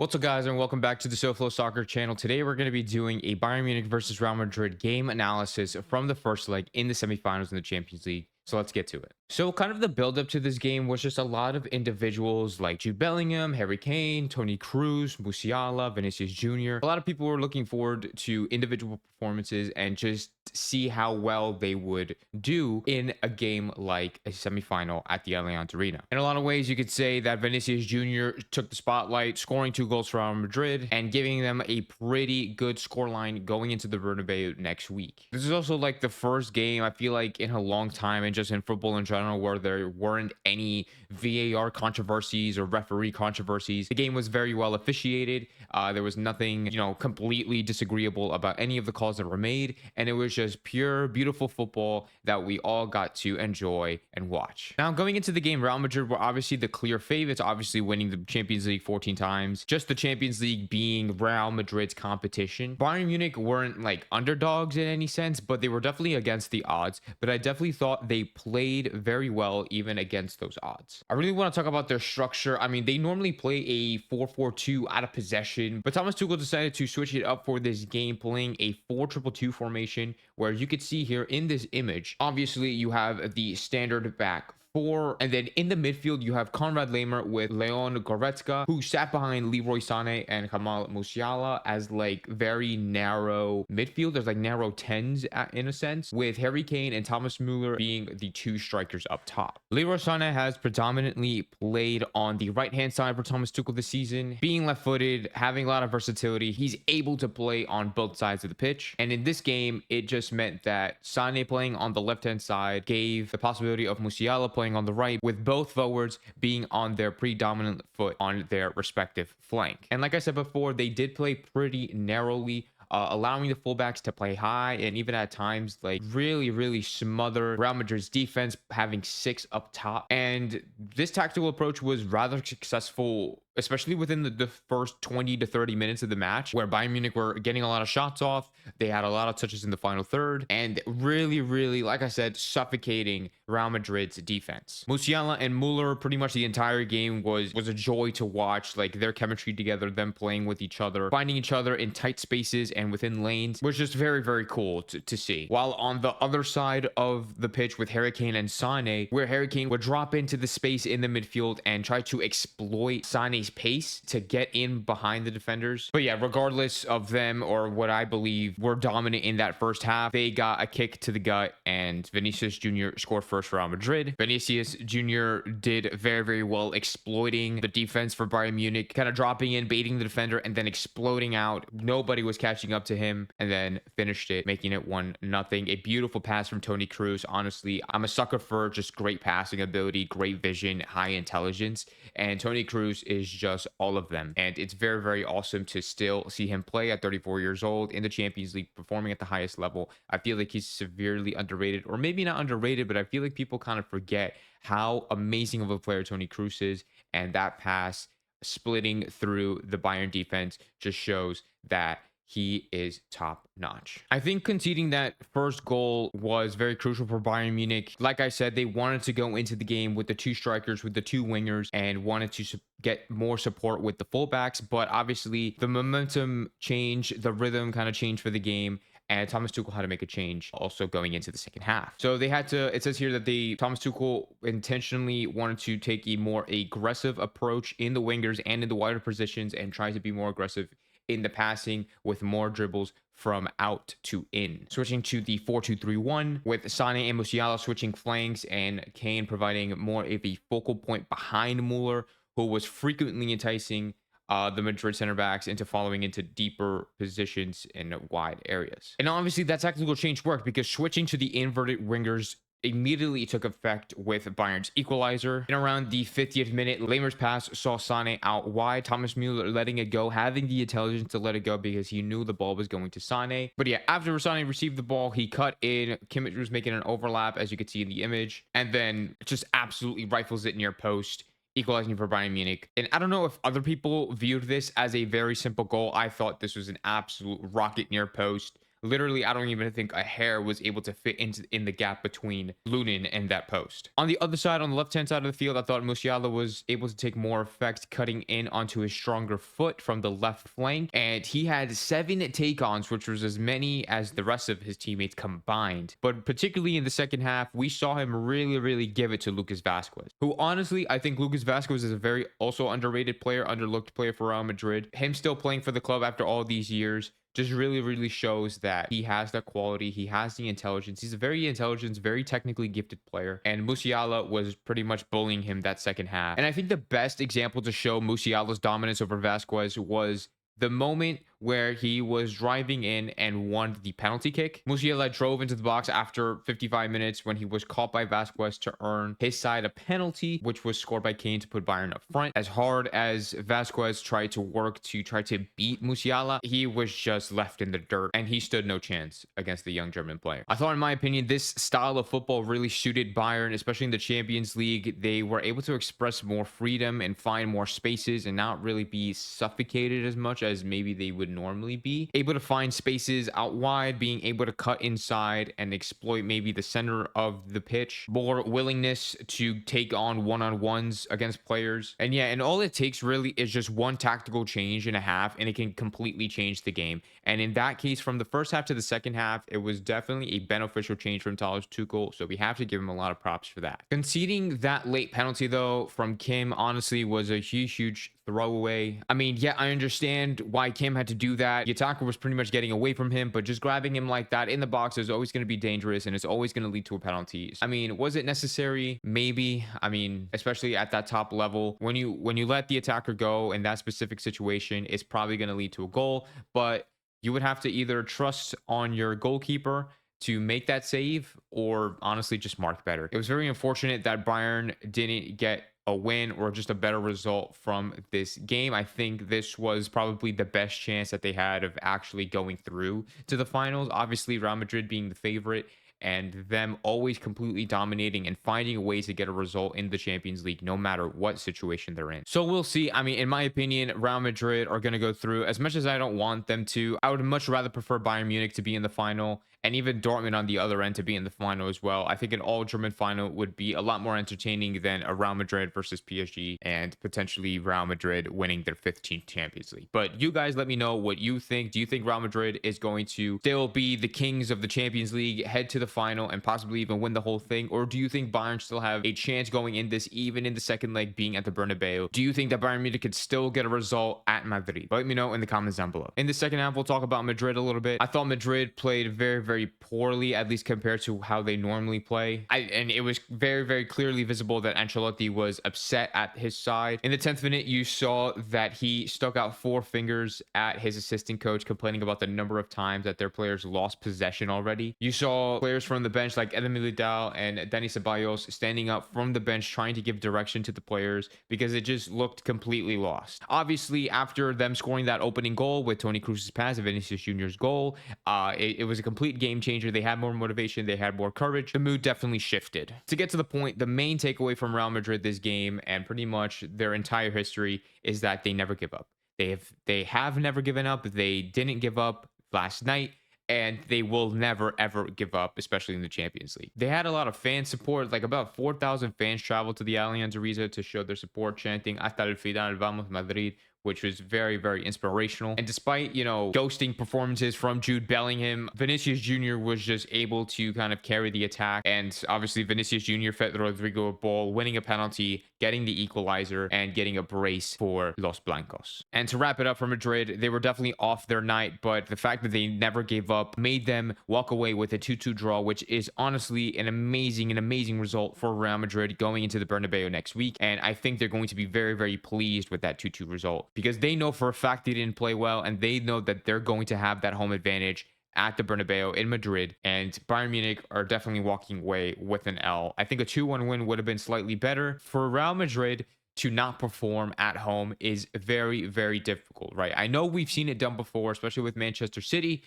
What's up, guys, and welcome back to the SoFlo Soccer channel. Today, we're going to be doing a Bayern Munich versus Real Madrid game analysis from the first leg in the semifinals in the Champions League. So let's get to it. So kind of the build up to this game was just a lot of individuals like Jude Bellingham, Harry Kane, Toni Kroos, Musiala, Vinicius Jr. A lot of people were looking forward to individual performances and just see how well they would do in a game like a semifinal at the Allianz Arena. In a lot of ways, you could say that Vinicius Jr. took the spotlight, scoring 2 goals for Real Madrid and giving them a pretty good scoreline going into the Bernabeu next week. This is also like the first game, I feel like, in a long time and just in football in general where there weren't any VAR controversies or referee controversies. The game was very well officiated. There was nothing, completely disagreeable about any of the calls that were made. And it was just pure, beautiful football that we all got to enjoy and watch. Now, going into the game, Real Madrid were obviously the clear favorites, obviously winning the Champions League 14 times. Just the Champions League being Real Madrid's competition. Bayern Munich weren't like underdogs in any sense, but they were definitely against the odds. But I definitely thought they played very well even against those odds. I really want to talk about their structure. I mean, they normally play a 4-4-2 out of possession, but Thomas Tuchel decided to switch it up for this game, playing a 4-2-2 formation, where you could see here in this image, obviously you have the standard back four, and then in the midfield you have Konrad Laimer with Leon Goretzka, who sat behind Leroy Sané and Kamal Musiala as like very narrow midfield. There's like narrow tens in a sense, with Harry Kane and Thomas Muller being the 2 strikers up top. Leroy Sané has predominantly played on the right hand side for Thomas Tuchel this season, being left-footed, having a lot of versatility. He's able to play on both sides of the pitch, and in this game it just meant that Sané playing on the left hand side gave the possibility of Musiala playing on the right, with both forwards being on their predominant foot on their respective flank. And like I said before, they did play pretty narrowly, allowing the fullbacks to play high and even at times like really smother Real Madrid's defense, having 6 up top. And this tactical approach was rather successful, especially within the first 20 to 30 minutes of the match, where Bayern Munich were getting a lot of shots off. They had a lot of touches in the final third and really, like I said, suffocating Real Madrid's defense. Musiala and Muller, pretty much the entire game was a joy to watch. Like their chemistry together, them playing with each other, finding each other in tight spaces and within lanes, was just very cool to see. While on the other side of the pitch with Harry Kane and Sané, where Harry Kane would drop into the space in the midfield and try to exploit Sané's pace to get in behind the defenders. But yeah, regardless of them, or what I believe were dominant in that first half, they got a kick to the gut and Vinicius Jr. scored first for Real Madrid. Vinicius Jr. did very well exploiting the defense for Bayern Munich, kind of dropping in, baiting the defender, and then exploding out. Nobody was catching up to him, and then finished it, making it 1-0. A beautiful pass from Toni Kroos. Honestly, I'm a sucker for just great passing ability, great vision, high intelligence, and Toni Kroos is just all of them. And it's very awesome to still see him play at 34 years old in the Champions League, performing at the highest level. I feel like he's severely underrated, or maybe not underrated, but I feel like people kind of forget how amazing of a player Toni Kroos is, and that pass splitting through the Bayern defense just shows that he is top notch. I think conceding that first goal was very crucial for Bayern Munich. Like I said, they wanted to go into the game with the 2 strikers, with the 2 wingers, and wanted to get more support with the fullbacks. But obviously the momentum changed, the rhythm kind of changed for the game, and Thomas Tuchel had to make a change also going into the second half. So they had to, it says here that Thomas Tuchel intentionally wanted to take a more aggressive approach in the wingers and in the wider positions, and try to be more aggressive in the passing with more dribbles from out to in. Switching to the 4-2-3-1 with Sané and Musiala switching flanks, and Kane providing more of a focal point behind Muller, who was frequently enticing the Madrid center backs into following into deeper positions in wide areas. And obviously that tactical change worked, because switching to the inverted wingers immediately took effect with Bayern's equalizer. In around the 50th minute, Lamer's pass saw Sané out wide, Thomas Muller letting it go, having the intelligence to let it go because he knew the ball was going to Sané. But yeah, after Sané received the ball, he cut in. Kimmich was making an overlap, as you could see in the image, and then just absolutely rifles it near post, equalizing for Bayern Munich. And I don't know if other people viewed this as a very simple goal. I thought this was an absolute rocket near post. Literally, I don't even think a hair was able to fit in the gap between Lunin and that post. On the other side, on the left-hand side of the field, I thought Musiala was able to take more effect, cutting in onto his stronger foot from the left flank, and he had 7 take-ons, which was as many as the rest of his teammates combined. But particularly in the second half, we saw him really give it to Lucas Vazquez, who honestly, I think Lucas Vazquez is a very also underrated player, underlooked player for Real Madrid. Him still playing for the club after all these years just really shows that he has the quality, he has the intelligence. He's a very intelligent, very technically gifted player, and Musiala was pretty much bullying him that second half. And I think the best example to show Musiala's dominance over Vazquez was the moment where he was driving in and won the penalty kick. Musiala drove into the box after 55 minutes when he was caught by Vazquez to earn his side a penalty, which was scored by Kane to put Bayern up front. As hard as Vazquez tried to work to try to beat Musiala, he was just left in the dirt, and he stood no chance against the young German player. I thought, in my opinion, this style of football really suited Bayern, especially in the Champions League. They were able to express more freedom and find more spaces and not really be suffocated as much as maybe they would normally be. Able to find spaces out wide, being able to cut inside and exploit maybe the center of the pitch. More willingness to take on one-on-ones against players. And yeah, and all it takes really is just one tactical change in a half, and it can completely change the game. And in that case, from the first half to the second half, it was definitely a beneficial change from Thomas Tuchel, so we have to give him a lot of props for that. Conceding that late penalty, though, from Kim, honestly, was a huge throwaway. I mean, yeah, I understand why Kim had to do that. The attacker was pretty much getting away from him, but just grabbing him like that in the box is always going to be dangerous, and it's always going to lead to a penalty. I mean, was it necessary? Maybe. I mean, especially at that top level, when you let the attacker go in that specific situation, it's probably going to lead to a goal, but you would have to either trust on your goalkeeper to make that save or honestly just mark better. It was very unfortunate that Bayern didn't get a win or just a better result from this game. I think this was probably the best chance that they had of actually going through to the finals. Obviously, Real Madrid being the favorite and them always completely dominating and finding a way to get a result in the Champions League, no matter what situation they're in. So we'll see. I mean, in my opinion, Real Madrid are going to go through. As much as I don't want them to, I would much rather prefer Bayern Munich to be in the final, and even Dortmund on the other end to be in the final as well. I think an all-German final would be a lot more entertaining than a Real Madrid versus PSG and potentially Real Madrid winning their 15th Champions League. But you guys let me know what you think. Do you think Real Madrid is going to still be the kings of the Champions League, head to the final, and possibly even win the whole thing? Or do you think Bayern still have a chance going in this, even in the second leg being at the Bernabeu? Do you think that Bayern Munich could still get a result at Madrid? Let me know in the comments down below. In the second half, we'll talk about Madrid a little bit. I thought Madrid played very poorly, at least compared to how they normally play. And it was very clearly visible that Ancelotti was upset at his side. In the 10th minute, you saw that he stuck out 4 fingers at his assistant coach, complaining about the number of times that their players lost possession already. You saw players from the bench like Eder Militao and Dani Ceballos standing up from the bench trying to give direction to the players because it just looked completely lost. Obviously, after them scoring that opening goal with Toni Kroos's pass, Vinicius Jr.'s goal, it was a complete game changer. They had more motivation, they had more courage. The mood definitely shifted. To get to the point, the main takeaway from Real Madrid this game and pretty much their entire history is that they never give up. They have never given up. They didn't give up last night, and they will never ever give up, especially in the Champions League. They had a lot of fan support, like about 4,000 fans traveled to the Allianz Arena to show their support, chanting "Hasta el final, vamos Madrid," which was very inspirational. And despite, ghosting performances from Jude Bellingham, Vinicius Jr. was just able to kind of carry the attack. And obviously, Vinicius Jr. fed Rodrigo a ball, winning a penalty, getting the equalizer, and getting a brace for Los Blancos. And to wrap it up for Madrid, they were definitely off their night, but the fact that they never gave up made them walk away with a 2-2 draw, which is honestly an amazing result for Real Madrid going into the Bernabeu next week. And I think they're going to be very pleased with that 2-2 result, because they know for a fact they didn't play well, and they know that they're going to have that home advantage at the Bernabeu in Madrid, and Bayern Munich are definitely walking away with an L. I think a 2-1 win would have been slightly better. For Real Madrid to not perform at home is very difficult, right? I know we've seen it done before, especially with Manchester City,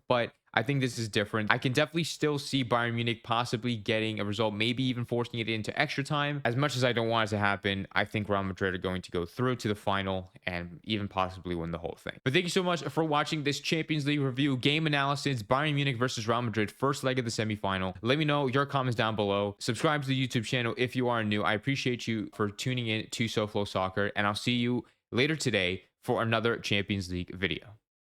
but I think this is different. I can definitely still see Bayern Munich possibly getting a result, maybe even forcing it into extra time. As much as I don't want it to happen, I think Real Madrid are going to go through to the final and even possibly win the whole thing. But thank you so much for watching this Champions League review, game analysis, Bayern Munich versus Real Madrid, first leg of the semifinal. Let me know your comments down below. Subscribe to the YouTube channel if you are new. I appreciate you for tuning in to SoFlo Soccer, and I'll see you later today for another Champions League video.